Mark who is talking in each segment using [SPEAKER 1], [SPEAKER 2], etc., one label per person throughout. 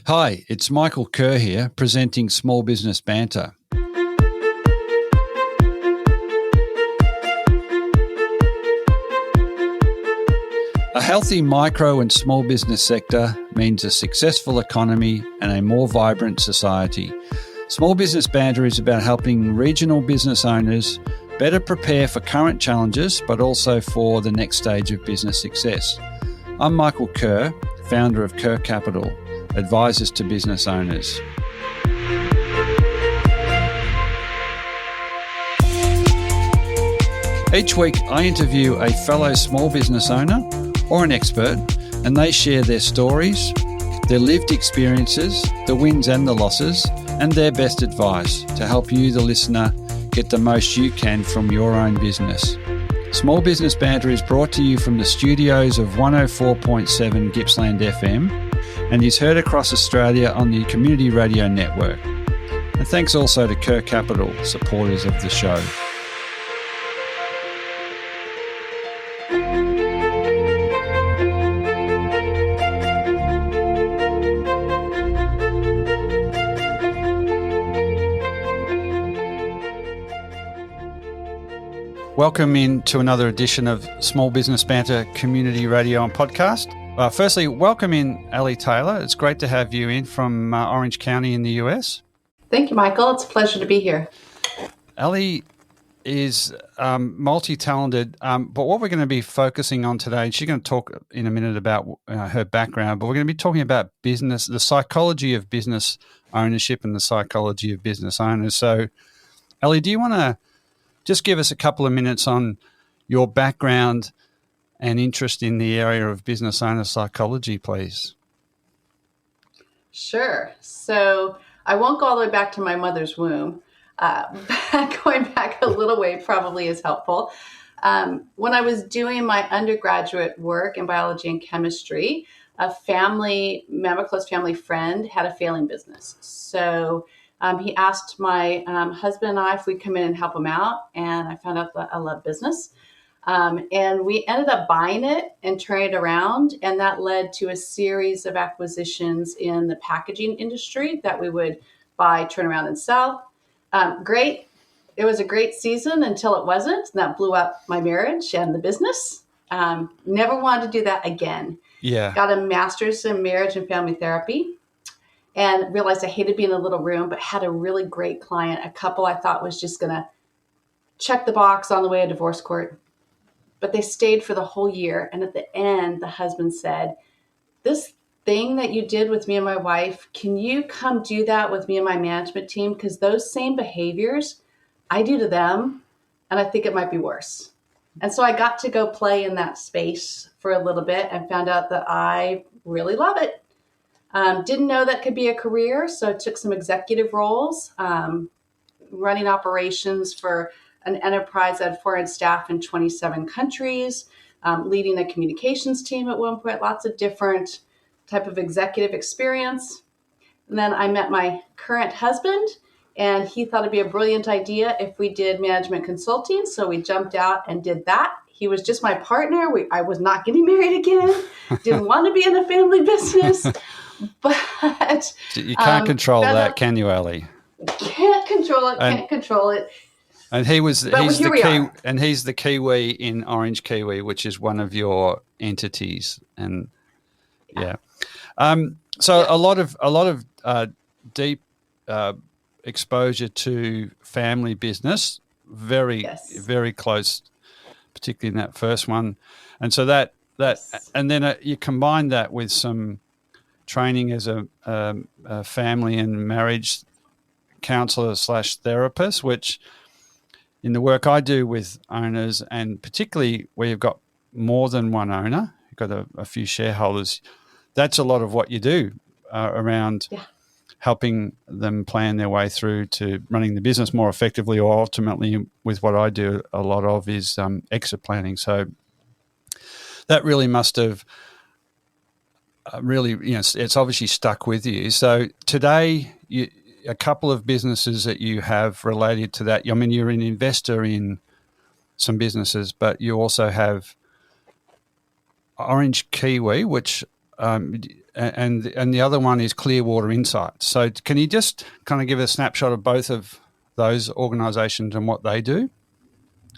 [SPEAKER 1] Hi, it's Michael.kerr here, presenting Small Business Banter. A healthy micro and small business sector means a successful economy and a more vibrant society. Small Business Banter is about helping regional business owners better prepare for current challenges, but also for the next stage of business success. I'm Michael Kerr, founder of Kerr Capital, advisors to business owners. Each week, I interview a fellow small business owner or an expert, and they share their stories, their lived experiences, the wins and the losses, and their best advice to help you, the listener, get the most you can from your own business. Small Business Banter is brought to you from the studios of 104.7 Gippsland FM and is heard across Australia on the Community Radio Network. And thanks also to Kerr Capital, supporters of the show. Welcome in to another edition of Small Business Banter Community Radio and Podcast. Firstly, welcome in Allie Taylor. It's great to have you in from Orange County in the US.
[SPEAKER 2] Thank you, Michael. It's a pleasure to be here.
[SPEAKER 1] Allie is multi-talented, but what we're going to be focusing on today, she's going to talk in a minute about her background, but we're going to be talking about business, the psychology of business ownership and the psychology of business owners. So, Allie, do you want to just give us a couple of minutes on your background and interest in the area of business owner psychology, please?
[SPEAKER 2] Sure. So I won't go all the way back to my mother's womb. Going back a little way probably is helpful. When I was doing my undergraduate work in biology and chemistry, a close family friend had a failing business. So he asked my husband and I if we'd come in and help him out, and I found out that I love business. And we ended up buying it and turning it around, and that led to a series of acquisitions in the packaging industry that we would buy, turn around, and sell. Great. It was a great season until it wasn't, and that blew up my marriage and the business. Never wanted to do that again.
[SPEAKER 1] Yeah.
[SPEAKER 2] Got a master's in marriage and family therapy. And realized I hated being in a little room, but had a really great client, a couple I thought was just going to check the box on the way to divorce court. But they stayed for the whole year. And at the end, the husband said, "This thing that you did with me and my wife, can you come do that with me and my management team? Because those same behaviors I do to them, and I think it might be worse." And so I got to go play in that space for a little bit and found out that I really love it. Didn't know that could be a career, so I took some executive roles, running operations for an enterprise that had foreign staff in 27 countries, leading a communications team at one point, lots of different type of executive experience. And then I met my current husband, and he thought it'd be a brilliant idea if we did management consulting, so we jumped out and did that. He was just my partner. I was not getting married again, didn't want to be in a family business. But
[SPEAKER 1] you can't control that, can you, Allie?
[SPEAKER 2] Can't control it.
[SPEAKER 1] And he's the Kiwi in Orange Kiwi, which is one of your entities. And yeah. A lot of deep exposure to family business, very close, particularly in that first one. And so and then you combine that with some training as a family and marriage counselor / therapist, which in the work I do with owners, and particularly where you've got more than one owner, you've got a few shareholders, that's a lot of what you do around helping them plan their way through to running the business more effectively, or ultimately with what I do a lot of is exit planning. So that really must have it's obviously stuck with you. So today, a couple of businesses that you have related to that. I mean, you're an investor in some businesses, but you also have Orange Kiwi, which and the other one is Clearwater Insights. So can you just kind of give a snapshot of both of those organisations and what they do,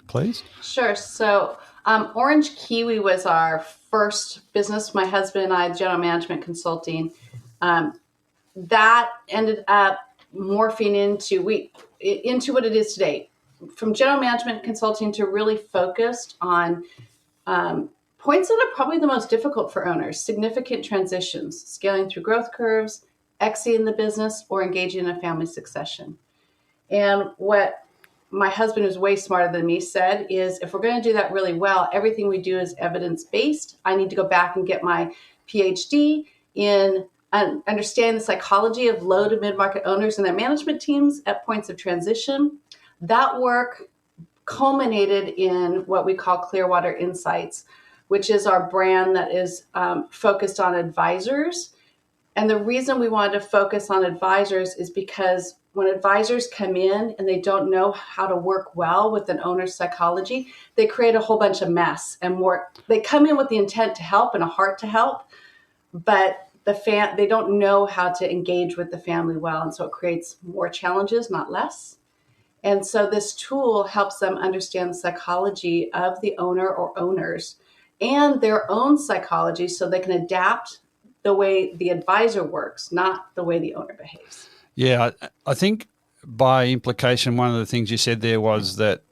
[SPEAKER 1] please?
[SPEAKER 2] Sure. So Orange Kiwi was our first business. My husband and I, general management consulting. That ended up morphing into what it is today. From general management consulting to really focused on points that are probably the most difficult for owners: significant transitions, scaling through growth curves, exiting the business, or engaging in a family succession. And what my husband, who's way smarter than me, said is, if we're going to do that really well, everything we do is evidence-based. I need to go back and get my PhD in understanding the psychology of low to mid-market owners and their management teams at points of transition. That work culminated in what we call Clearwater Insights, which is our brand that is focused on advisors. And the reason we wanted to focus on advisors is because when advisors come in and they don't know how to work well with an owner's psychology, they create a whole bunch of mess and more. They come in with the intent to help and a heart to help, but they don't know how to engage with the family well. And so it creates more challenges, not less. And so this tool helps them understand the psychology of the owner or owners and their own psychology so they can adapt the way the advisor works, not the way the owner behaves.
[SPEAKER 1] Yeah, I think by implication, one of the things you said there was that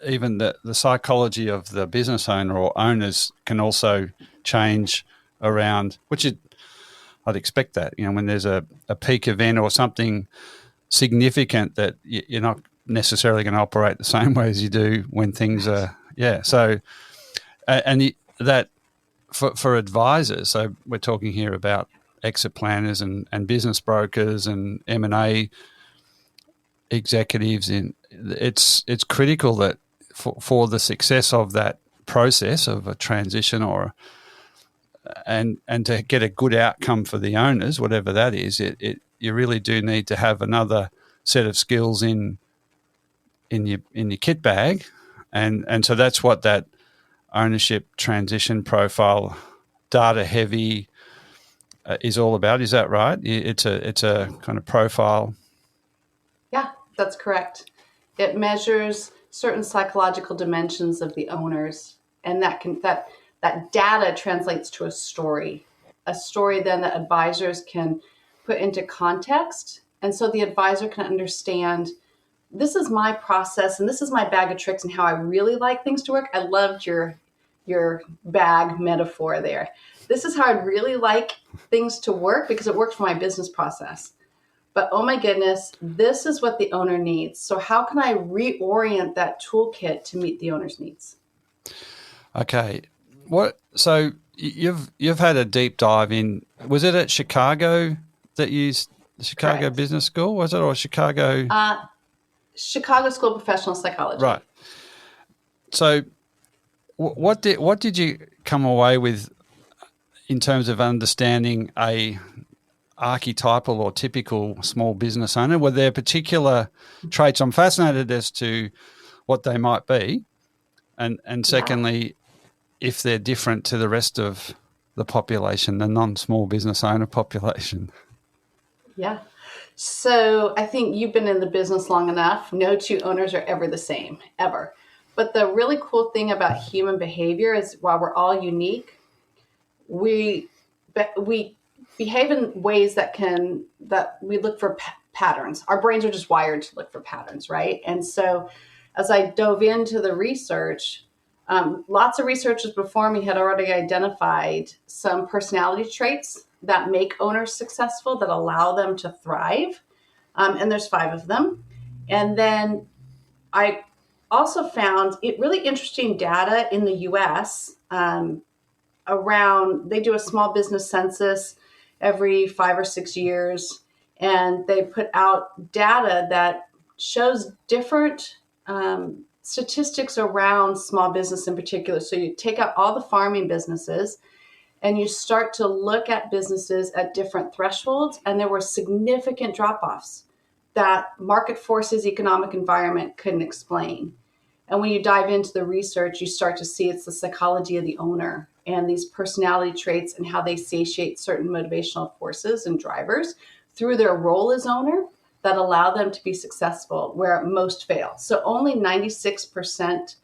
[SPEAKER 1] even the psychology of the business owner or owners can also change around, I'd expect that, when there's a peak event or something significant that you're not necessarily going to operate the same way as you do when things are, So, and that for advisors, so we're talking here about exit planners and business brokers and M&A executives. It's critical that for the success of that process of a transition and to get a good outcome for the owners, whatever that is, you really do need to have another set of skills in your kit bag, and so that's what that ownership transition profile, data heavy, is all about. Is that right? It's a kind of profile.
[SPEAKER 2] Yeah, that's correct. It measures certain psychological dimensions of the owners, and that data translates to a story then that advisors can put into context. And so the advisor can understand, this is my process and this is my bag of tricks and how I really like things to work. I loved your bag metaphor there. This is how I'd really like things to work because it worked for my business process. But oh my goodness, this is what the owner needs. So how can I reorient that toolkit to meet the owner's needs?
[SPEAKER 1] Okay. So you've had a deep dive in, was it at Chicago that you used the Chicago
[SPEAKER 2] Correct.
[SPEAKER 1] Business School, was it, or Chicago?
[SPEAKER 2] Chicago School of Professional Psychology.
[SPEAKER 1] Right. So what did you come away with in terms of understanding a archetypal or typical small business owner? Were there particular traits? I'm fascinated as to what they might be, and secondly, if they're different to the rest of the population, the non-small business owner population.
[SPEAKER 2] Yeah. So I think you've been in the business long enough. No two owners are ever the same, ever. But the really cool thing about human behavior is while we're all unique, we behave in ways that we look for patterns. Our brains are just wired to look for patterns, right? And so as I dove into the research, lots of researchers before me had already identified some personality traits that make owners successful, that allow them to thrive. And there's 5 of them. And then I also found it really interesting data in the US around, they do a small business census every 5 or 6 years, and they put out data that shows different statistics around small business in particular. So you take out all the farming businesses and you start to look at businesses at different thresholds, and there were significant drop-offs that market forces, economic environment couldn't explain. And when you dive into the research, you start to see it's the psychology of the owner and these personality traits and how they satiate certain motivational forces and drivers through their role as owner that allow them to be successful where most fail. So only 96%,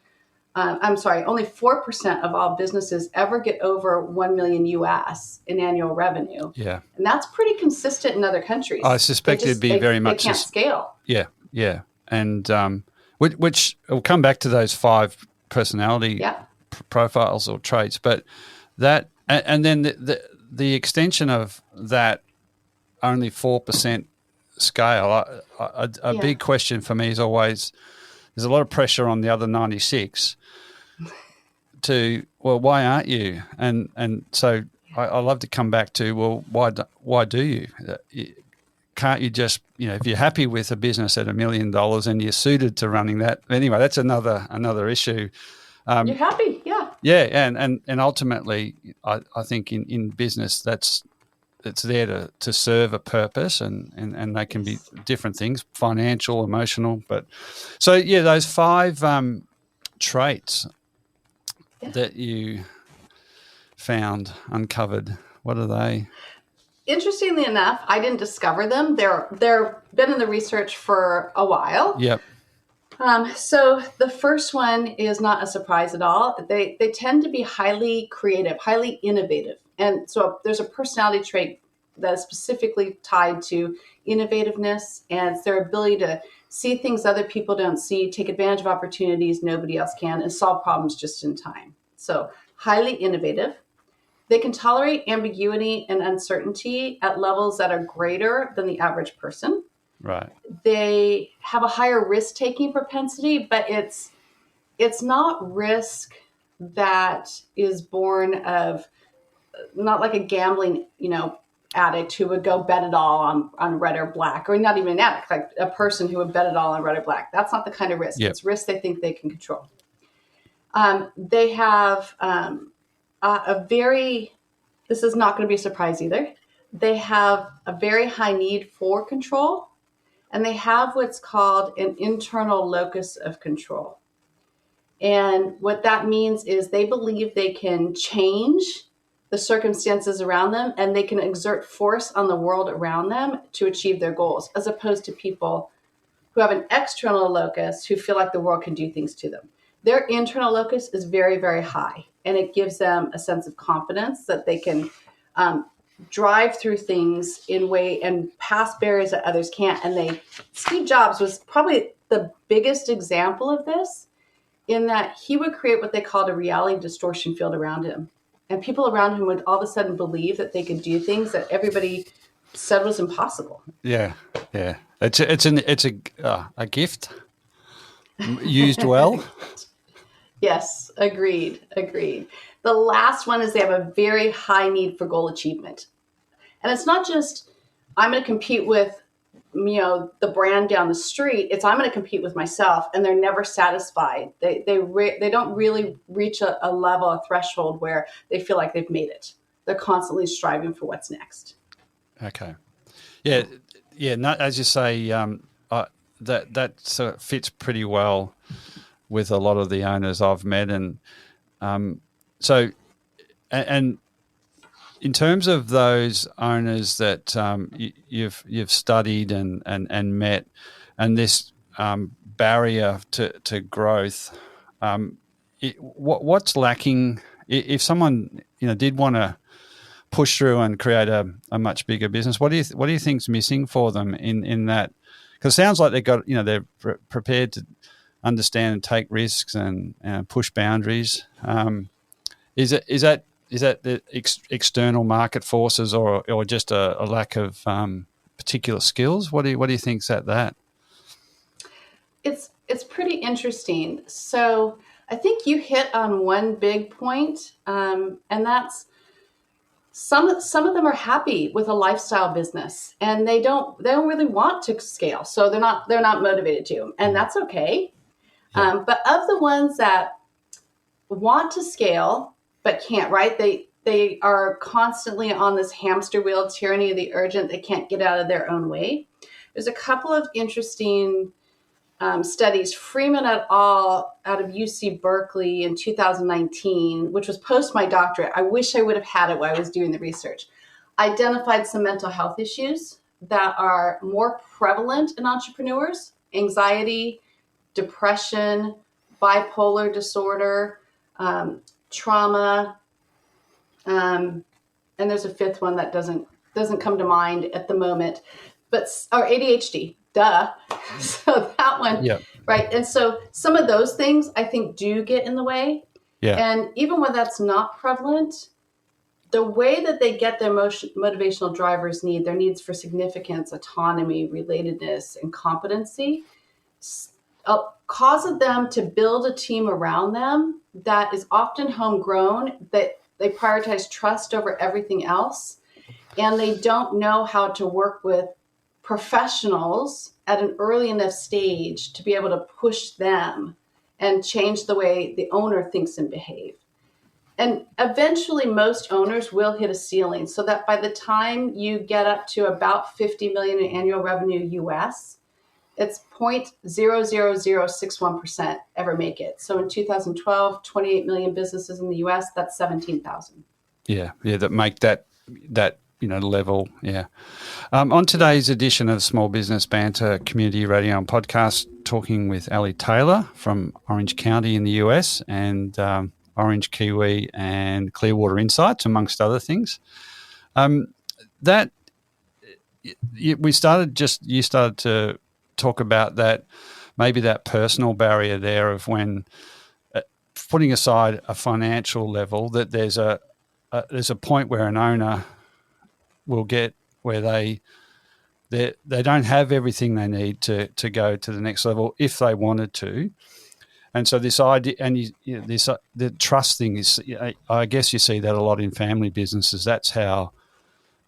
[SPEAKER 2] only 4% of all businesses ever get over 1 million US in annual revenue.
[SPEAKER 1] Yeah.
[SPEAKER 2] And that's pretty consistent in other countries.
[SPEAKER 1] I suspect it'd be very much.
[SPEAKER 2] They can't scale.
[SPEAKER 1] Yeah. Yeah. And which will come back to those 5 personality profiles or traits, but that, and then the extension of that only 4% scale, a big question for me is always, there's a lot of pressure on the other 96 to, well, why aren't you? And so I love to come back to, well, why do you? Can't you just, if you're happy with a business at $1 million and you're suited to running that, anyway, that's another issue.
[SPEAKER 2] You're happy, yeah.
[SPEAKER 1] Yeah, and ultimately, I think in business it's there to serve a purpose, and they can be different things, financial, emotional. But so those 5 traits that you uncovered, what are they?
[SPEAKER 2] Interestingly enough, I didn't discover them. They're been in the research for a while.
[SPEAKER 1] Yep.
[SPEAKER 2] So the first one is not a surprise at all. They tend to be highly creative, highly innovative. And so there's a personality trait that is specifically tied to innovativeness, and it's their ability to see things other people don't see, take advantage of opportunities nobody else can, and solve problems just in time. So highly innovative. They can tolerate ambiguity and uncertainty at levels that are greater than the average person.
[SPEAKER 1] Right.
[SPEAKER 2] They have a higher risk-taking propensity, but it's not risk that is born of, not like a gambling, addict who would go bet it all on red or black, or not even an addict, like a person who would bet it all on red or black. That's not the kind of risk. Yep. It's risk they think they can control. They have this is not going to be a surprise either. They have a very high need for control, and they have what's called an internal locus of control. And what that means is they believe they can change the circumstances around them, and they can exert force on the world around them to achieve their goals, as opposed to people who have an external locus who feel like the world can do things to them. Their internal locus is very, very high, and it gives them a sense of confidence that they can drive through things and pass barriers that others can't. And Steve Jobs was probably the biggest example of this, in that he would create what they called a reality distortion field around him. And people around him would all of a sudden believe that they could do things that everybody said was impossible.
[SPEAKER 1] Yeah, yeah. It's a gift used well.
[SPEAKER 2] Yes, agreed. The last one is they have a very high need for goal achievement. And it's not just, I'm going to compete with, the brand down the street. It's, I'm going to compete with myself, and they're never satisfied. They don't really reach a level, a threshold where they feel like they've made it. They're constantly striving for what's next.
[SPEAKER 1] Okay. Yeah. As you say, that sort of fits pretty well with a lot of the owners I've met, and so in terms of those owners that you've studied and met, and this barrier to growth, what's lacking? If someone did want to push through and create a much bigger business, what do you think's missing for them in that? Because it sounds like they're prepared to understand and take risks and push boundaries. Is that the external market forces, or just a lack of particular skills? What do you think's at that?
[SPEAKER 2] It's pretty interesting. So I think you hit on one big point, and that's some of them are happy with a lifestyle business, and they don't really want to scale, so they're not motivated to, and that's okay. Yeah. But of the ones that want to scale but can't, right? They are constantly on this hamster wheel, tyranny of the urgent. They can't get out of their own way. There's a couple of interesting studies, Freeman et al. Out of UC Berkeley in 2019, which was post my doctorate. I wish I would have had it while I was doing the research. Identified some mental health issues that are more prevalent in entrepreneurs: anxiety, depression, bipolar disorder, trauma, and there's a fifth one that doesn't come to mind at the moment, but or ADHD. Duh. So that one,
[SPEAKER 1] yeah.
[SPEAKER 2] Right? And so some of those things I think do get in the way.
[SPEAKER 1] Yeah.
[SPEAKER 2] And even when that's not prevalent, the way that they get their motivational drivers their needs for significance, autonomy, relatedness, and competency, causes them to build a team around them that is often homegrown, that they prioritize trust over everything else, and they don't know how to work with professionals at an early enough stage to be able to push them and change the way the owner thinks and behaves. And eventually most owners will hit a ceiling, so that by the time you get up to about 50 million in annual revenue US, it's 0.00061% ever make it. So in 2012, 28 million businesses in the US, that's 17,000.
[SPEAKER 1] Yeah, that make that level. Yeah. On today's edition of Small Business Banter Community Radio and Podcast, talking with Allie Taylor from Orange County in the US and Orange Kiwi and Clearwater Insights, amongst other things. You started to talk about that, maybe that personal barrier there of when putting aside a financial level, that there's a point where an owner will get where they don't have everything they need to go to the next level if they wanted to. And so this idea, and the trust thing is, I guess you see that a lot in family businesses. That's how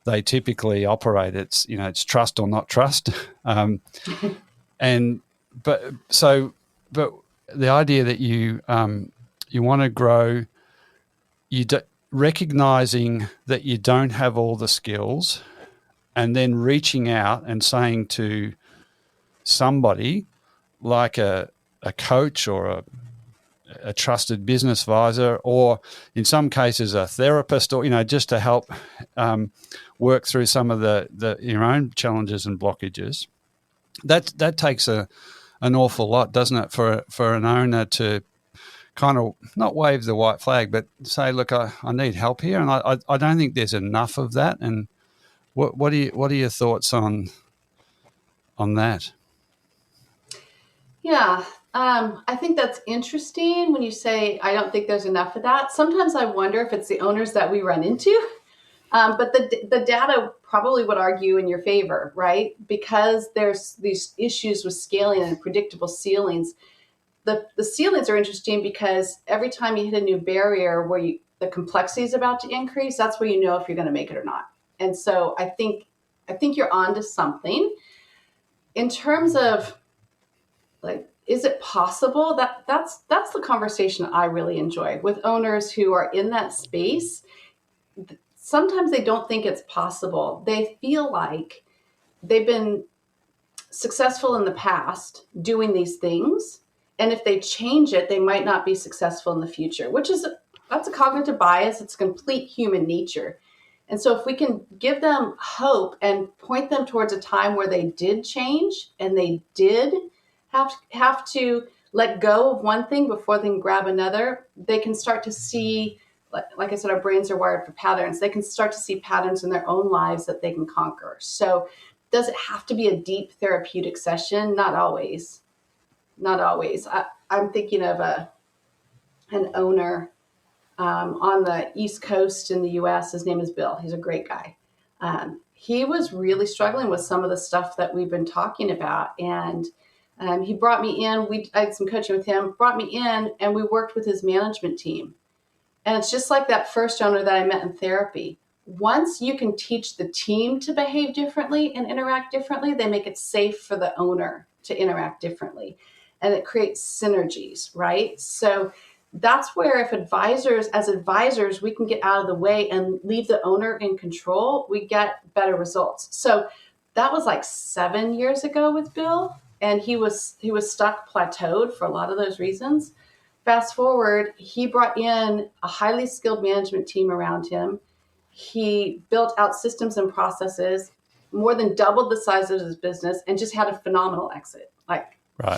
[SPEAKER 1] they typically operate. It's trust or not trust. But the idea that you want to grow, recognizing that you don't have all the skills, and then reaching out and saying to somebody like a coach or a trusted business advisor, or in some cases a therapist, or just to help work through some of your own challenges and blockages. That takes an awful lot, doesn't it, for an owner to kind of not wave the white flag, but say, look, I need help here, and I don't think there's enough of that. And what are your thoughts on that?
[SPEAKER 2] Yeah, I think that's interesting when you say, I don't think there's enough of that. Sometimes I wonder if it's the owners that we run into, but the data probably would argue in your favor, right? Because there's these issues with scaling and predictable ceilings. The ceilings are interesting because every time you hit a new barrier where the complexity is about to increase, that's where you know if you're going to make it or not. And so I think you're onto something. In terms of, like, is it possible? That's the conversation I really enjoy with owners who are in that space. Sometimes they don't think it's possible. They feel like they've been successful in the past doing these things, and if they change it, they might not be successful in the future, that's a cognitive bias. It's complete human nature. And so if we can give them hope and point them towards a time where they did change and they did have to let go of one thing before they can grab another, they can start to see, like I said, our brains are wired for patterns. They can start to see patterns in their own lives that they can conquer. So does it have to be a deep therapeutic session? Not always. Not always. I'm thinking of an owner on the East Coast in the U.S. His name is Bill. He's a great guy. He was really struggling with some of the stuff that we've been talking about, and he brought me in. I had some coaching with him, brought me in, and we worked with his management team. And it's just like that first owner that I met in therapy. Once you can teach the team to behave differently and interact differently, they make it safe for the owner to interact differently. And it creates synergies, right? So that's where as advisors, we can get out of the way and leave the owner in control, we get better results. So that was like 7 years ago with Bill. and he was stuck, plateaued for a lot of those reasons. Fast forward, he brought in a highly skilled management team around him. He built out systems and processes, more than doubled the size of his business, and just had a phenomenal exit,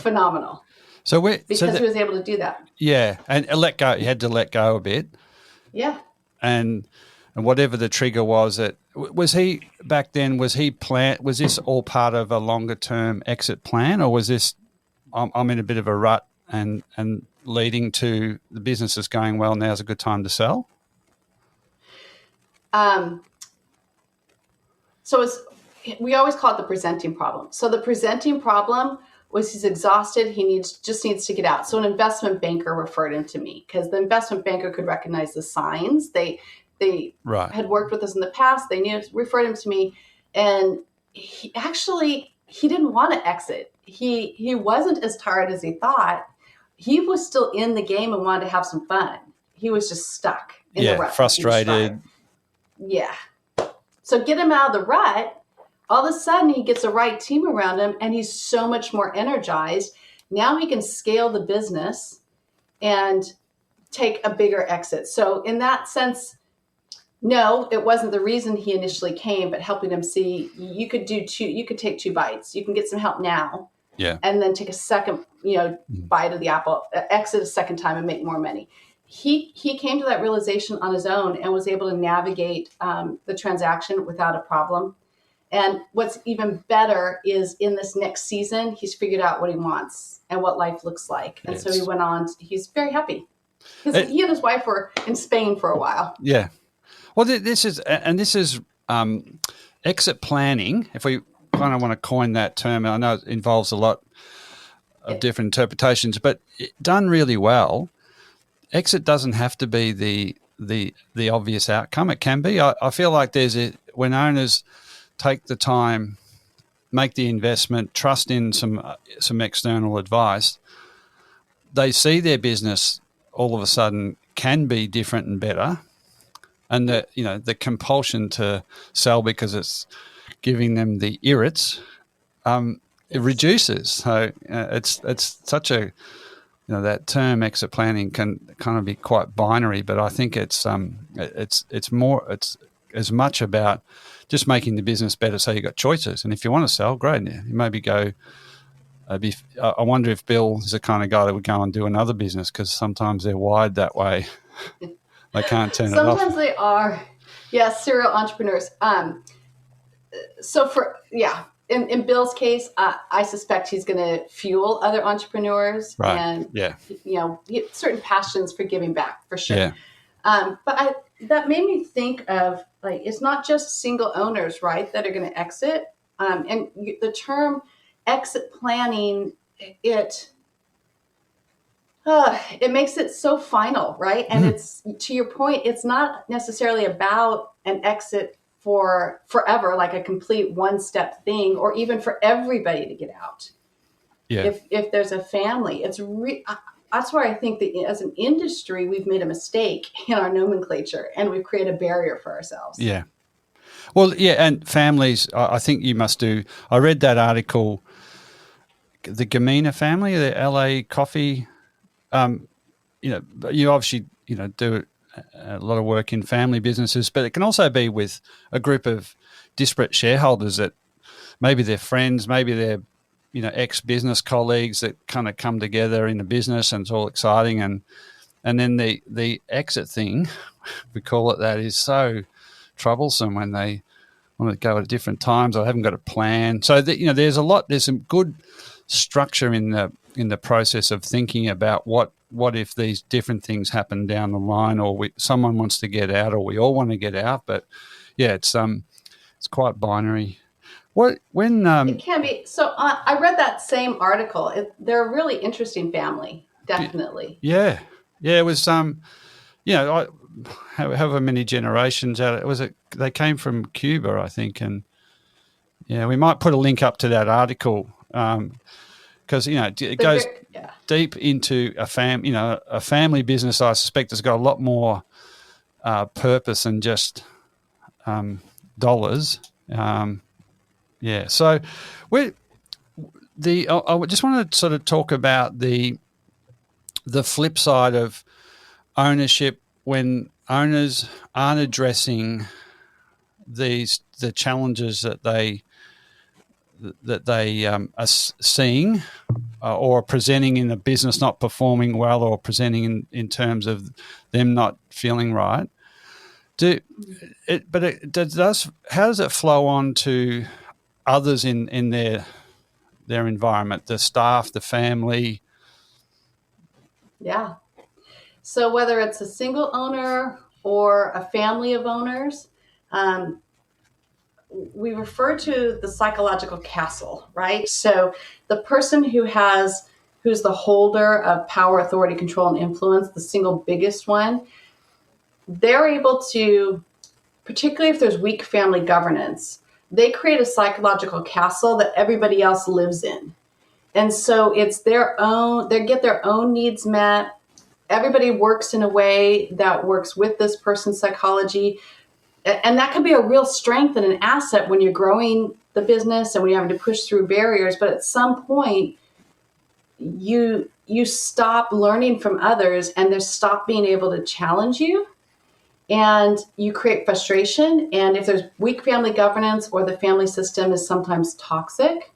[SPEAKER 2] phenomenal.
[SPEAKER 1] So
[SPEAKER 2] he was able to do that.
[SPEAKER 1] Yeah, and let go. You had to let go a bit.
[SPEAKER 2] Yeah.
[SPEAKER 1] And whatever the trigger was, was he back then? Was this all part of a longer term exit plan, or was this I'm in a bit of a rut and leading to the business is going well? Now's a good time to sell.
[SPEAKER 2] So we always call it the presenting problem. So the presenting problem was he's exhausted. He just needs to get out. So an investment banker referred him to me because the investment banker could recognize the signs. They had worked with us in the past. They knew, referred him to me, and he didn't want to exit. He wasn't as tired as he thought. He was still in the game and wanted to have some fun. He was just stuck in the rut.
[SPEAKER 1] Frustrated.
[SPEAKER 2] Yeah. So get him out of the rut. All of a sudden, he gets the right team around him, and he's so much more energized. Now he can scale the business and take a bigger exit. So in that sense, no, it wasn't the reason he initially came, but helping him see you could take 2 bites. You can get some help now.
[SPEAKER 1] Yeah.
[SPEAKER 2] And then take a second, bite of the apple, exit a second time and make more money. He came to that realization on his own and was able to navigate the transaction without a problem. And what's even better is in this next season, he's figured out what he wants and what life looks like. And so he went on. He's very happy. He and his wife were in Spain for a while.
[SPEAKER 1] Yeah. Well, this is exit planning. If we kind of want to coin that term, I know it involves a lot of different interpretations, but done really well, exit doesn't have to be the obvious outcome. It can be. I feel like when owners take the time, make the investment, trust in some external advice, they see their business all of a sudden can be different and better, and the compulsion to sell because it's giving them the irrits, it reduces. So it's such a that term exit planning can kind of be quite binary, but I think it's as much about just making the business better so you've got choices. And if you want to sell, great. You maybe go, I wonder if Bill is the kind of guy that would go and do another business because sometimes they're wired that way. They can't turn it off.
[SPEAKER 2] Sometimes they are. Yeah, serial entrepreneurs. In Bill's case, I suspect he's going to fuel other entrepreneurs.
[SPEAKER 1] Right.
[SPEAKER 2] And, he has certain passions for giving back, for sure.
[SPEAKER 1] Yeah.
[SPEAKER 2] But that made me think of, it's not just single owners, right, that are going to exit. And the term exit planning, it makes it so final, right? And it's, to your point, it's not necessarily about an exit for forever, like a complete one-step thing, or even for everybody to get out.
[SPEAKER 1] Yeah.
[SPEAKER 2] If there's a family, that's where I think that as an industry, we've made a mistake in our nomenclature and we've created a barrier for ourselves.
[SPEAKER 1] Yeah. Well, yeah, and families, I think you must do. I read that article, the Gamina family, the LA coffee. You obviously do a lot of work in family businesses, but it can also be with a group of disparate shareholders that maybe they're friends, maybe they're ex-business colleagues that kind of come together in a business and it's all exciting, and then the exit thing, we call it that, is so troublesome when they want to go at different times or haven't got a plan. So that, there's some good structure in the process of thinking about what if these different things happen down the line, or someone wants to get out, or we all want to get out. But yeah, it's quite binary.
[SPEAKER 2] It can be. So I read that same article. They're a really interesting family, definitely.
[SPEAKER 1] Yeah. It was however many generations out. They came from Cuba, I think, and we might put a link up to that article. Because it goes deep into a family business. I suspect has got a lot more purpose than just dollars. So I just want to sort of talk about the flip side of ownership when owners aren't addressing the challenges that they are seeing or presenting in a business not performing well, or presenting in terms of them not feeling right. How does it flow on to others in their environment, the staff, the family?
[SPEAKER 2] Yeah. So whether it's a single owner or a family of owners, we refer to the psychological castle, right? So the person who's the holder of power, authority, control, and influence, the single biggest one, they're able to, particularly if there's weak family governance, they create a psychological castle that everybody else lives in. And so it's their own, they get their own needs met. Everybody works in a way that works with this person's psychology. And that can be a real strength and an asset when you're growing the business and when you're having to push through barriers. But at some point, you stop learning from others and they stop being able to challenge you. And you create frustration. And if there's weak family governance or the family system is sometimes toxic,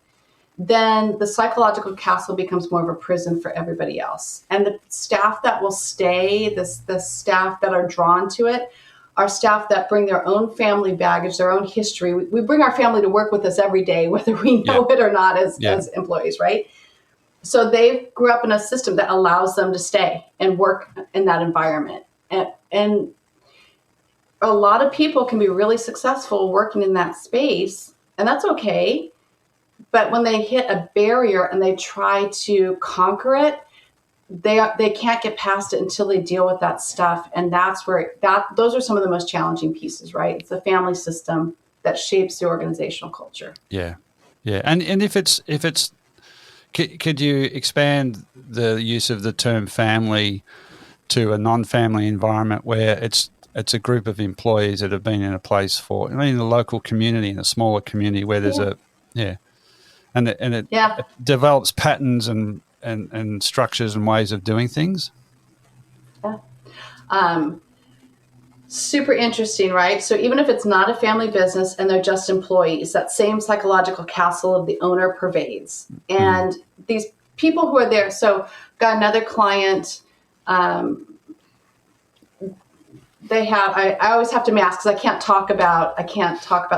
[SPEAKER 2] then the psychological castle becomes more of a prison for everybody else. And the staff that will stay, the staff that are drawn to it, are staff that bring their own family baggage, their own history. We bring our family to work with us every day, whether we know it or not as employees, right? So they grew up in a system that allows them to stay and work in that environment. And a lot of people can be really successful working in that space, and that's okay. But when they hit a barrier and they try to conquer it, they can't get past it until they deal with that stuff. And that's where those are some of the most challenging pieces, right? It's the family system that shapes the organizational culture.
[SPEAKER 1] Yeah. Yeah. And if it's could you expand the use of the term family to a non-family environment where it's a group of employees that have been in a place for, in a local community, in a smaller community where there's and it develops patterns and structures and ways of doing things.
[SPEAKER 2] Yeah. Super interesting, right? So even if it's not a family business and they're just employees, that same psychological castle of the owner pervades. And these people who are there, so got another client, they have, I always have to mask because I can't talk about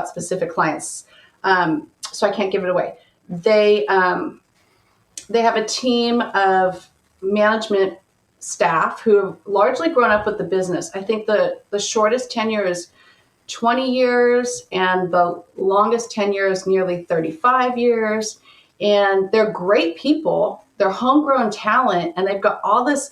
[SPEAKER 2] specific clients. So I can't give it away. They have a team of management staff who have largely grown up with the business. I think the shortest tenure is 20 years and the longest tenure is nearly 35 years. And they're great people. They're homegrown talent, and they've got all this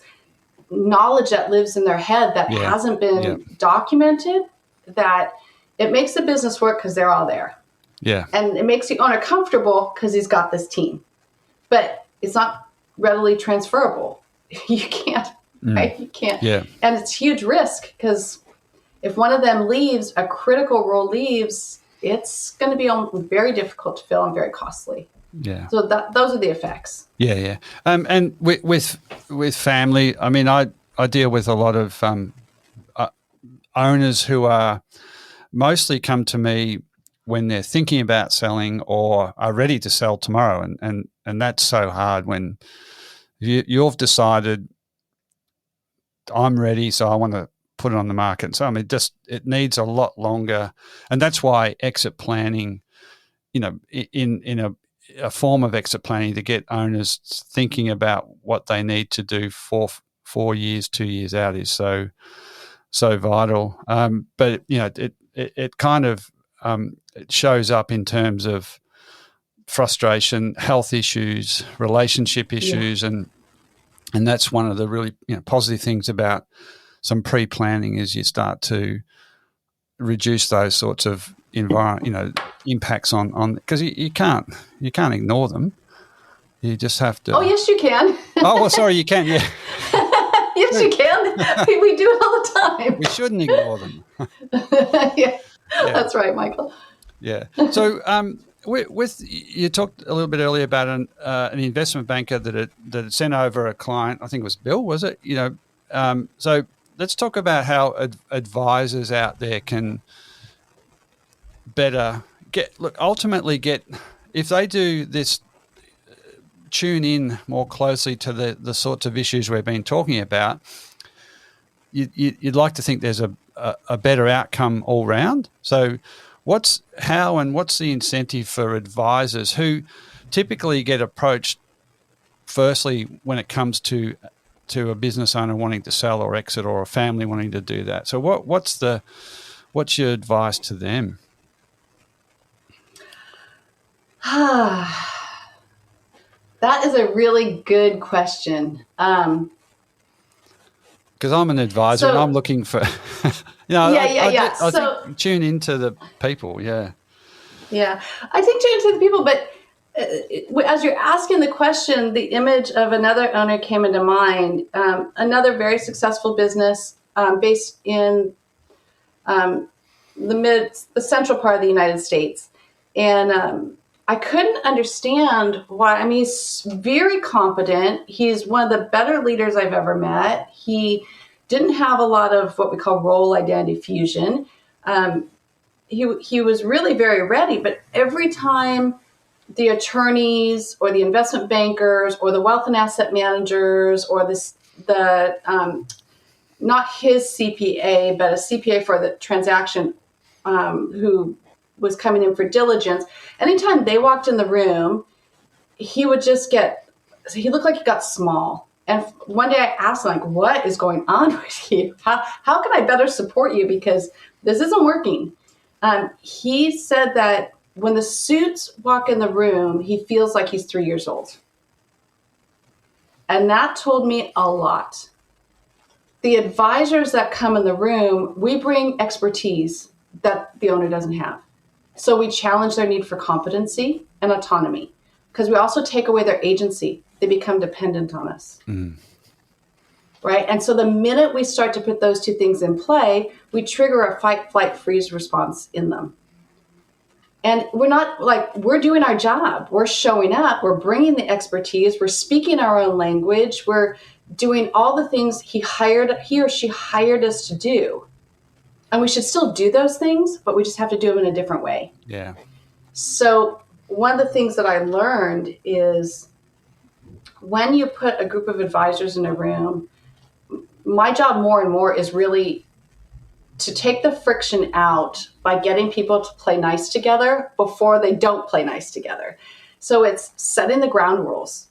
[SPEAKER 2] knowledge that lives in their head that hasn't been documented, that it makes the business work because they're all there.
[SPEAKER 1] Yeah.
[SPEAKER 2] And it makes the owner comfortable because he's got this team. But it's not readily transferable. You can't, right? You can't.
[SPEAKER 1] Yeah.
[SPEAKER 2] And it's huge risk because if one of them leaves, a critical role leaves, it's going to be very difficult to fill and very costly.
[SPEAKER 1] Yeah.
[SPEAKER 2] So those are the effects.
[SPEAKER 1] Yeah, yeah. And with family, I mean, I deal with a lot of owners who are mostly come to me when they're thinking about selling or are ready to sell tomorrow, and that's so hard when you've decided I'm ready, so I want to put it on the market. So I mean, it needs a lot longer, and that's why exit planning, in a form of exit planning to get owners thinking about what they need to do for 4 years, 2 years out is so vital. But it kind of it shows up in terms of frustration, health issues, relationship issues, and that's one of the really positive things about some pre-planning is you start to reduce those sorts of impacts on because you can't ignore them. You just have to.
[SPEAKER 2] Oh yes, you can.
[SPEAKER 1] Oh, well, sorry, you can. Yeah.
[SPEAKER 2] Yes, you can. We do it all the time.
[SPEAKER 1] We shouldn't ignore them.
[SPEAKER 2] Yeah, that's right, Michael.
[SPEAKER 1] Yeah. So, with you talked a little bit earlier about an investment banker that had sent over a client. I think it was Bill, was it? So let's talk about how advisors out there can better ultimately get, if they do this, tune in more closely to the sorts of issues we've been talking about. You'd like to think there's a better outcome all round. So what's the incentive for advisors who typically get approached firstly when it comes to a business owner wanting to sell or exit, or a family wanting to do that? So what's your advice to them?
[SPEAKER 2] That is a really good question.
[SPEAKER 1] Because I'm an advisor and I'm looking for, I think tune into the people. Yeah.
[SPEAKER 2] Yeah. I think tune into the people, but as you're asking the question, the image of another owner came into mind, another very successful business based in the central part of the United States. And I couldn't understand why. I mean, he's very competent. He's one of the better leaders I've ever met. He didn't have a lot of what we call role identity fusion. He was really very ready, but every time the attorneys or the investment bankers or the wealth and asset managers or not his CPA, but a CPA for the transaction who was coming in for diligence, anytime they walked in the room, he looked like he got small. And one day I asked him, like, what is going on with you? How can I better support you? Because this isn't working. He said that when the suits walk in the room, he feels like he's 3 years old. And that told me a lot. The advisors that come in the room, we bring expertise that the owner doesn't have. So we challenge their need for competency and autonomy, because we also take away their agency. They become dependent on us. Mm. Right? And so the minute we start to put those two things in play, we trigger a fight, flight, freeze response in them. And we're doing our job. We're showing up. We're bringing the expertise. We're speaking our own language. We're doing all the things he or she hired us to do. And we should still do those things, but we just have to do them in a different way.
[SPEAKER 1] Yeah.
[SPEAKER 2] So one of the things that I learned is when you put a group of advisors in a room, my job more and more is really to take the friction out by getting people to play nice together before they don't play nice together. So it's setting the ground rules.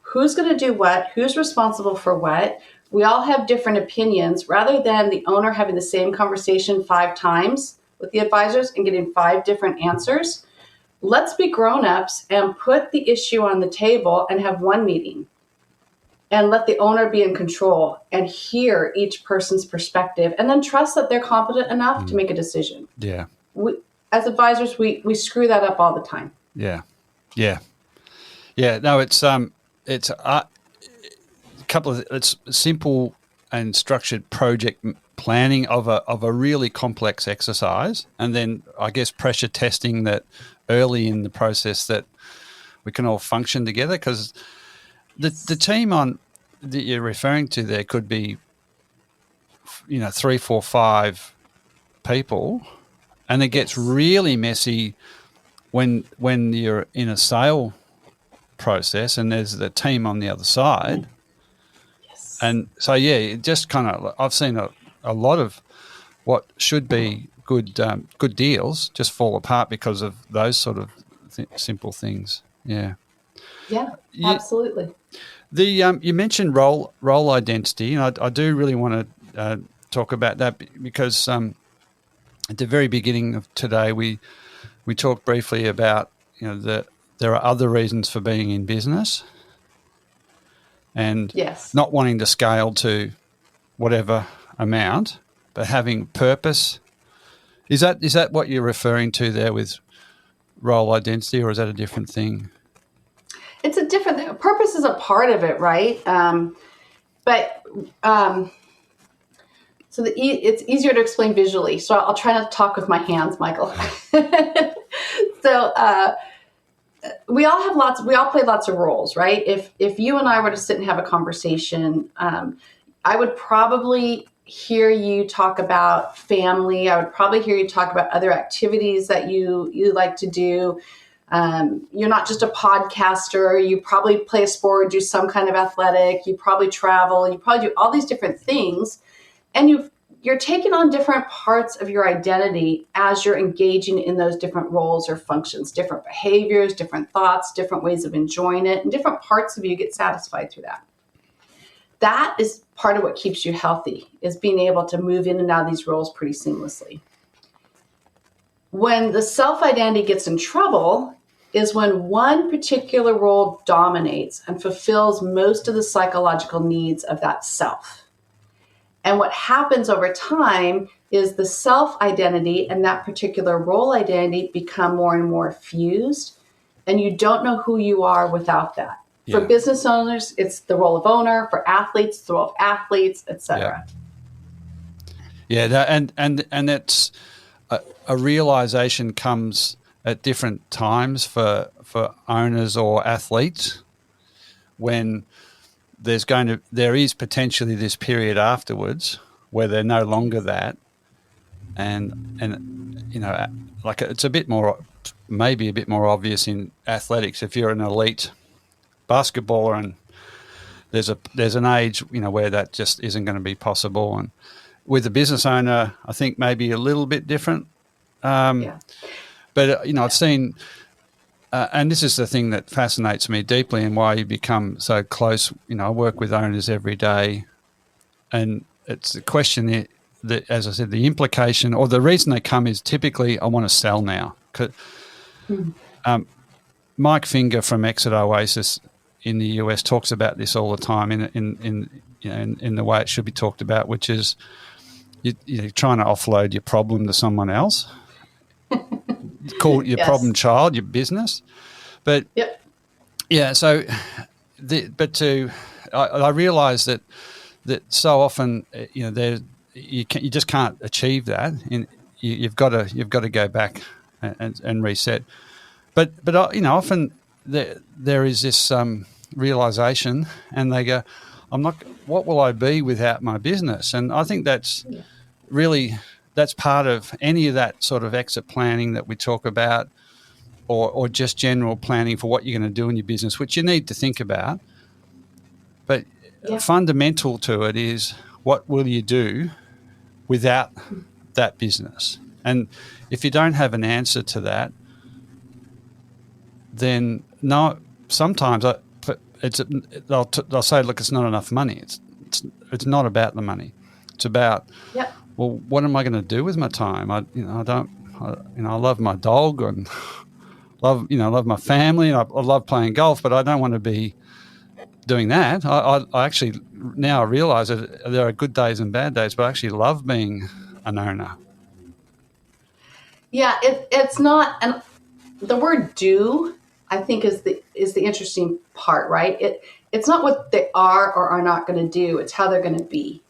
[SPEAKER 2] Who's going to do what? Who's responsible for what? We all have different opinions. Rather than the owner having the same conversation 5 times with the advisors and getting 5 different answers, let's be grown-ups and put the issue on the table and have one meeting and let the owner be in control and hear each person's perspective and then trust that they're competent enough to make a decision.
[SPEAKER 1] Yeah.
[SPEAKER 2] As advisors, we screw that up all the time.
[SPEAKER 1] Yeah. Yeah. Yeah. No, it's it's simple and structured project planning of a really complex exercise, and then I guess pressure testing that early in the process that we can all function together, because the team that you're referring to there could be 3, 4, 5 people, and it gets really messy when you're in a sale process and there's the team on the other side. And so, it just kind of, I've seen a lot of what should be good deals just fall apart because of those sort of simple things. Yeah.
[SPEAKER 2] Yeah, absolutely.
[SPEAKER 1] You mentioned role identity, and I do really want to talk about that because at the very beginning of today we talked briefly about that there are other reasons for being in business. And not wanting to scale to whatever amount, but having purpose. Is that what you're referring to there with role identity, or is that a different thing?
[SPEAKER 2] It's a different thing. Purpose is a part of it, right? It's easier to explain visually. So I'll try not to talk with my hands, Michael. So we all play lots of roles, right? If you and I were to sit and have a conversation, I would probably hear you talk about family. I would probably hear you talk about other activities that you like to do. You're not just a podcaster. You probably play a sport, do some kind of athletic. You probably travel. You probably do all these different things, and you're taking on different parts of your identity as you're engaging in those different roles or functions, different behaviors, different thoughts, different ways of enjoying it, and different parts of you get satisfied through that. That is part of what keeps you healthy, is being able to move in and out of these roles pretty seamlessly. When the self-identity gets in trouble is when one particular role dominates and fulfills most of the psychological needs of that self. And what happens over time is the self-identity and that particular role identity become more and more fused, and you don't know who you are without that. Yeah. For business owners, it's the role of owner. For athletes, it's the role of athletes, etc.
[SPEAKER 1] Yeah, and it's a realization comes at different times for owners or athletes when there is potentially this period afterwards where they're no longer that, and you know, like it's maybe a bit more obvious in athletics. If you're an elite basketballer and there's an age, you know, where that just isn't going to be possible, and with a business owner, I think maybe a little bit different. But you know, I've seen. And this is the thing that fascinates me deeply and why you become so close. You know, I work with owners every day, and it's the question that, as I said, the implication or the reason they come is typically, I want to sell now. Mike Finger from Exit Oasis in the US talks about this all the time in the way it should be talked about, which is you're trying to offload your problem to someone else. Call your problem child, your business, but yeah. So, I realise that so often, you know, you just can't achieve that. You've got to go back and reset. But you know, often there is this realisation, and they go, "I'm not. What will I be without my business?" And I think that's really. That's part of any of that sort of exit planning that we talk about, or just general planning for what you're going to do in your business, which you need to think about. But fundamental to it is, what will you do without that business? And if you don't have an answer to that, then no. Sometimes they'll say, "Look, it's not enough money." It's not about the money. It's about well, what am I going to do with my time? I love my dog and love my family. And I love playing golf, but I don't want to be doing that. I actually now realise that there are good days and bad days, but I actually love being an owner.
[SPEAKER 2] Yeah, it's not, and the word "do" I think is the interesting part, right? It's not what they are or are not going to do; it's how they're going to be.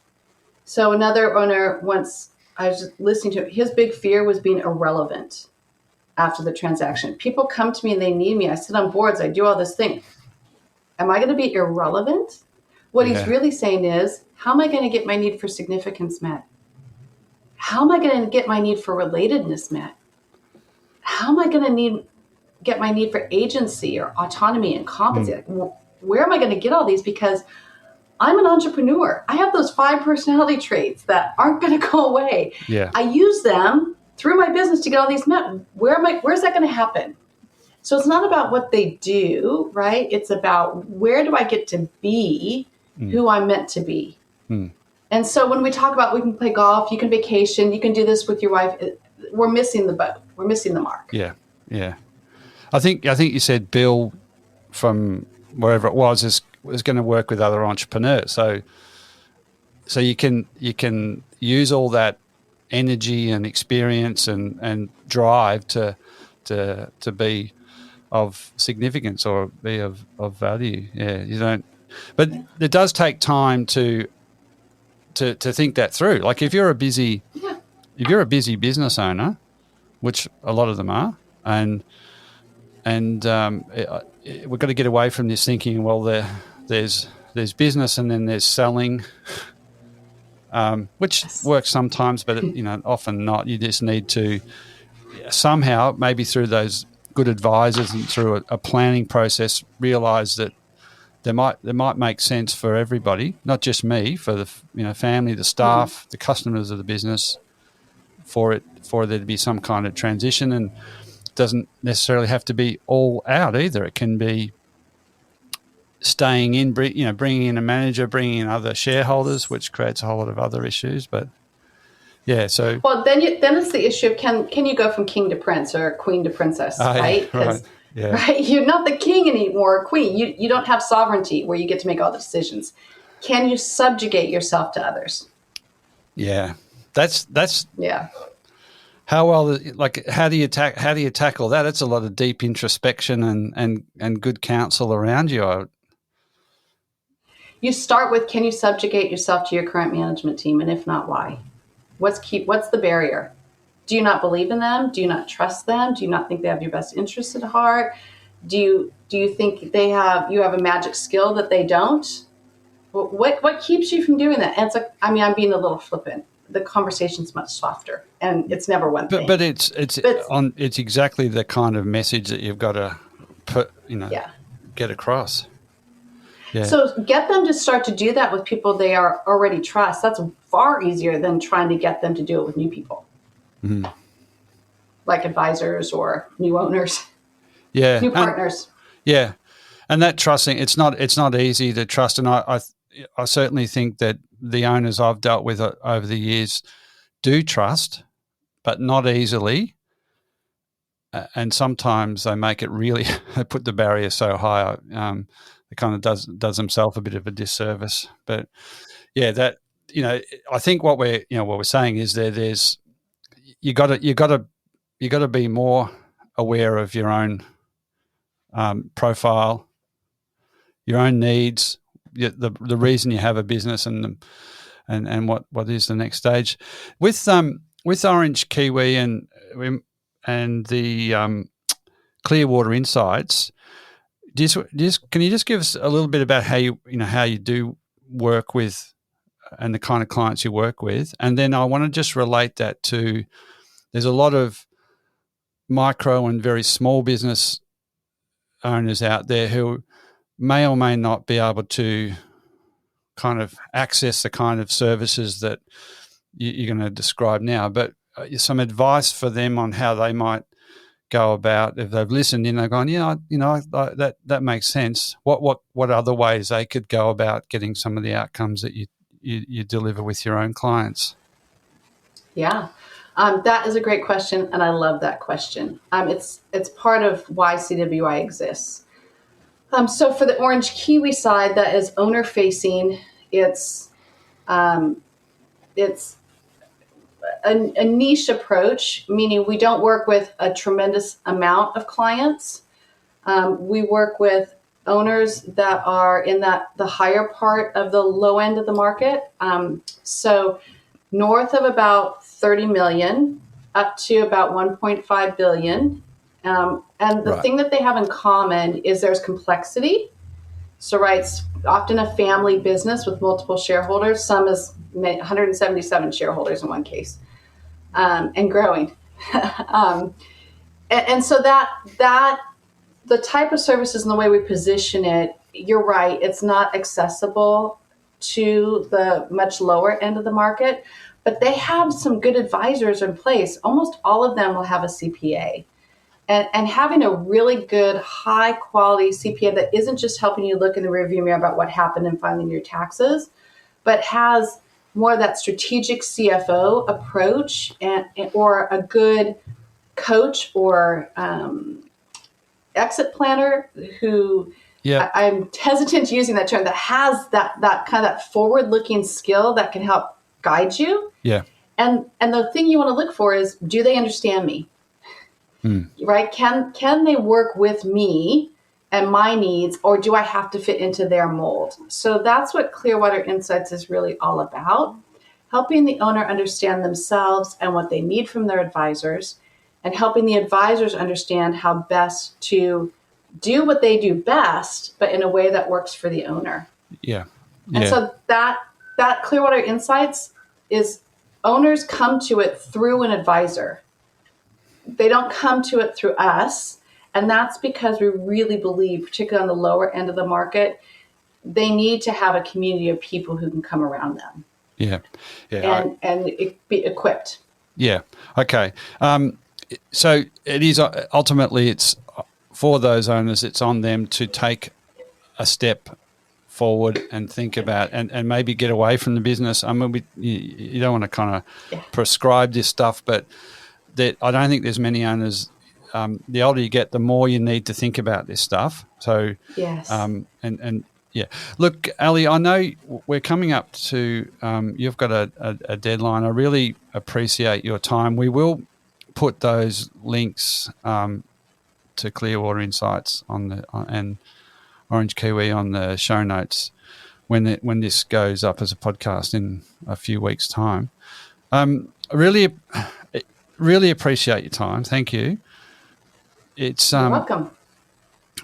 [SPEAKER 2] So another owner once, I was listening to him, his big fear was being irrelevant after the transaction. People come to me and they need me. I sit on boards. I do all this thing. Am I going to be irrelevant? What he's really saying is, how am I going to get my need for significance met? How am I going to get my need for relatedness met? How am I going to get my need for agency or autonomy and competency? Where am I going to get all these? Because I'm an entrepreneur. I have those 5 personality traits that aren't going to go away.
[SPEAKER 1] Yeah.
[SPEAKER 2] I use them through my business to get all these met. Where's that going to happen? So it's not about what they do, right? It's about where do I get to be who I'm meant to be. And so when we talk about we can play golf, you can vacation, you can do this with your wife, we're missing the boat. We're missing the mark.
[SPEAKER 1] Yeah, yeah. I think you said Bill from wherever it was going to work with other entrepreneurs. So you can use all that energy and experience and drive to be of significance or be of value. Yeah, you don't. But it does take time to think that through. Like if you're a busy business owner, which a lot of them are, and we've got to get away from this thinking, well, there's business and then there's selling, which works sometimes, but often not. You just need to somehow, maybe through those good advisors and through a planning process, realize that there might make sense for everybody, not just me, for the family, the staff, the customers of the business, for there to be some kind of transition. And it doesn't necessarily have to be all out either. It can be staying in, bringing in a manager, bringing in other shareholders, which creates a whole lot of other issues. But yeah, so
[SPEAKER 2] then it's the issue of can you go from king to prince or queen to princess, right?
[SPEAKER 1] Right. Yeah.
[SPEAKER 2] Right, you're not the king anymore, or queen. You don't have sovereignty where you get to make all the decisions. Can you subjugate yourself to others?
[SPEAKER 1] Yeah, that's
[SPEAKER 2] yeah.
[SPEAKER 1] How well, how do you tackle that? It's a lot of deep introspection and good counsel around you.
[SPEAKER 2] You start with, can you subjugate yourself to your current management team, and if not, why? What's the barrier? Do you not believe in them? Do you not trust them? Do you not think they have your best interests at heart? Do you think you have a magic skill that they don't? What keeps you from doing that? And it's I'm being a little flippant. The conversation's much softer, and it's never one thing.
[SPEAKER 1] But it's exactly the kind of message that you've got to get across. Yeah.
[SPEAKER 2] So get them to start to do that with people they already trust. That's far easier than trying to get them to do it with new people. Mm-hmm. Like advisors or new owners, new partners.
[SPEAKER 1] And that trusting, it's not easy to trust. And I certainly think that the owners I've dealt with over the years do trust, but not easily. And sometimes they make it really, they put the barrier so high, it kind of does themselves a bit of a disservice. But yeah, that I think what we're saying is there's you got to be more aware of your own profile, your own needs, the reason you have a business, and what is the next stage with Orange Kiwi and the Clearwater Insights. Can you just give us a little bit about how you do work with and the kind of clients you work with, and then I want to just relate that to. There's a lot of micro and very small business owners out there who may or may not be able to kind of access the kind of services that you're going to describe now, but some advice for them on how they might go about, if they've listened in, they're going, that makes sense. What other ways they could go about getting some of the outcomes that you deliver with your own clients?
[SPEAKER 2] Yeah. That is a great question, and I love that question. It's part of why CWI exists. So for the Orange Kiwi side, that is owner facing. It's a niche approach, meaning we don't work with a tremendous amount of clients. We work with owners that are in the higher part of the low end of the market. So north of about 30 million up to about 1.5 billion. And the thing that they have in common is there's complexity. So, it's often a family business with multiple shareholders. Some is 177 shareholders in one case, and growing. and so that the type of services and the way we position it, you're right, it's not accessible to the much lower end of the market, but they have some good advisors in place. Almost all of them will have a CPA. And having a really good, high-quality CPA that isn't just helping you look in the rearview mirror about what happened in filing your taxes, but has more of that strategic CFO approach or a good coach or exit planner who, I'm hesitant using that term, that has that kind of that forward-looking skill that can help guide you.
[SPEAKER 1] Yeah.
[SPEAKER 2] And the thing you want to look for is, do they understand me? Right? Can they work with me and my needs, or do I have to fit into their mold? So that's what Clearwater Insights is really all about, helping the owner understand themselves and what they need from their advisors, and helping the advisors understand how best to do what they do best, but in a way that works for the owner.
[SPEAKER 1] Yeah.
[SPEAKER 2] And so that Clearwater Insights is, owners come to it through an advisor. They don't come to it through us. And that's because we really believe, particularly on the lower end of the market, they need to have a community of people who can come around them.
[SPEAKER 1] Yeah.
[SPEAKER 2] And be equipped.
[SPEAKER 1] Yeah. Okay. So it is ultimately, it's for those owners, it's on them to take a step forward and think about and maybe get away from the business. I mean, you don't want to kind of prescribe this stuff, but I don't think there's many owners. The older you get, the more you need to think about this stuff. So
[SPEAKER 2] yes,
[SPEAKER 1] and yeah. Look, Allie, I know we're coming up to. You've got a deadline. I really appreciate your time. We will put those links to Clearwater Insights and Orange Kiwi on the show notes when this goes up as a podcast in a few weeks' time. Really appreciate your time. Thank you. It's
[SPEAKER 2] You're welcome.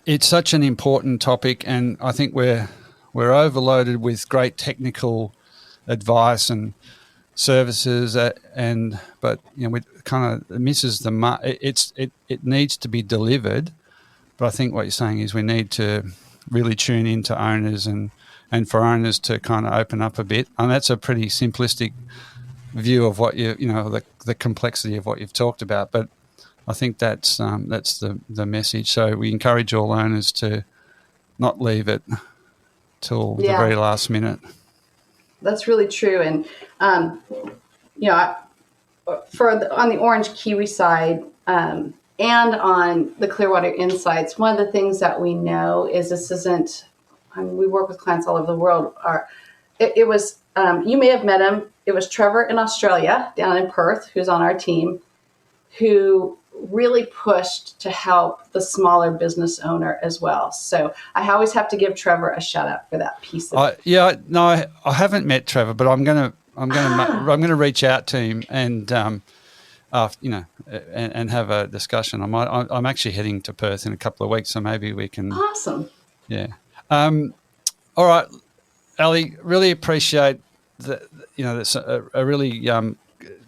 [SPEAKER 1] It's such an important topic, and I think we're overloaded with great technical advice and services, but you know, it kind of misses the mark. It needs to be delivered, but I think what you're saying is we need to really tune into owners and for owners to kind of open up a bit. And that's a pretty simplistic view of what the complexity of what you've talked about, but I think that's the message. So we encourage all owners to not leave it till the very last minute.
[SPEAKER 2] That's really true. And on the Orange Kiwi side and on the Clearwater Insights, one of the things that we know is this isn't. We work with clients all over the world. It was you may have met him. It was Trevor in Australia, down in Perth, who's on our team, who really pushed to help the smaller business owner as well. So I always have to give Trevor a shout out for that piece of it.
[SPEAKER 1] I haven't met Trevor, but I'm gonna reach out to him and and have a discussion. I'm actually heading to Perth in a couple of weeks, so maybe we can.
[SPEAKER 2] Awesome.
[SPEAKER 1] Yeah. All right, Allie, really appreciate that's a really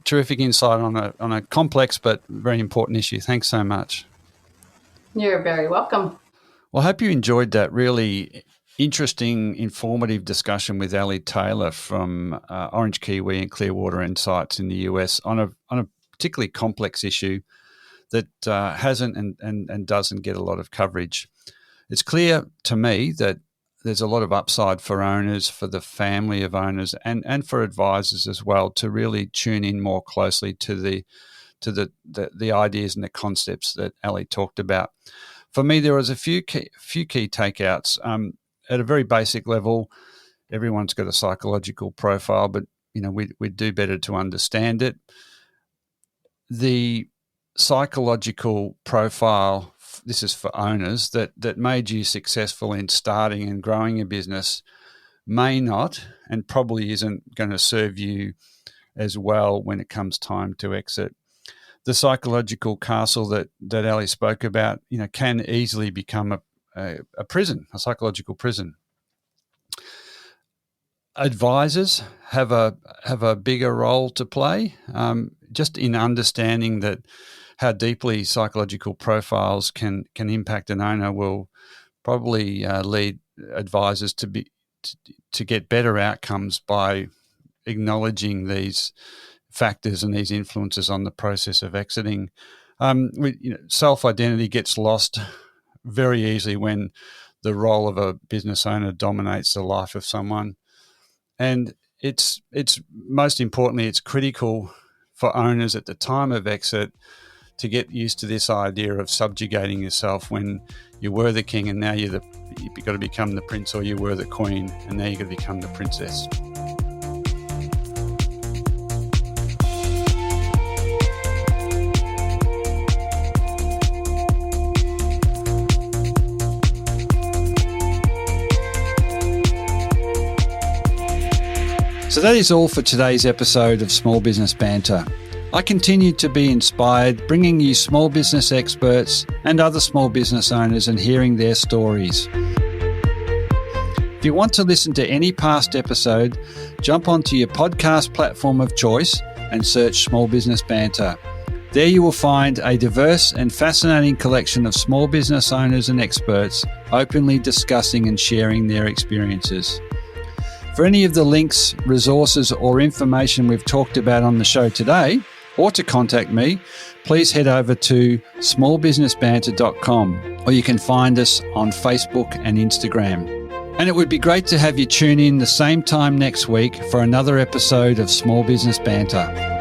[SPEAKER 1] terrific insight on a complex but very important issue. Thanks so much.
[SPEAKER 2] You're very welcome.
[SPEAKER 1] Well, I hope you enjoyed that really interesting, informative discussion with Allie Taylor from Orange Kiwi and Clearwater Insights in the US on a particularly complex issue that hasn't and doesn't get a lot of coverage. It's clear to me that there's a lot of upside for owners, for the family of owners, and for advisors as well to really tune in more closely to the ideas and the concepts that Allie talked about. For me, there was a few key takeouts. At a very basic level, everyone's got a psychological profile, but we do better to understand it. The psychological profile, this is for owners, that made you successful in starting and growing a business may not and probably isn't going to serve you as well when it comes time to exit. The psychological castle that Allie spoke about, can easily become a prison, a psychological prison. Advisors have a bigger role to play, just in understanding that how deeply psychological profiles can impact an owner will probably lead advisors to get better outcomes by acknowledging these factors and these influences on the process of exiting. Self-identity gets lost very easily when the role of a business owner dominates the life of someone. And it's most importantly, it's critical for owners at the time of exit to get used to this idea of subjugating yourself when you were the king and now you've got to become the prince, or you were the queen and now you've got to become the princess. So that is all for today's episode of Small Business Banter. I continue to be inspired, bringing you small business experts and other small business owners and hearing their stories. If you want to listen to any past episode, jump onto your podcast platform of choice and search Small Business Banter. There you will find a diverse and fascinating collection of small business owners and experts openly discussing and sharing their experiences. For any of the links, resources, or information we've talked about on the show today, or to contact me, please head over to smallbusinessbanter.com, or you can find us on Facebook and Instagram. And it would be great to have you tune in the same time next week for another episode of Small Business Banter.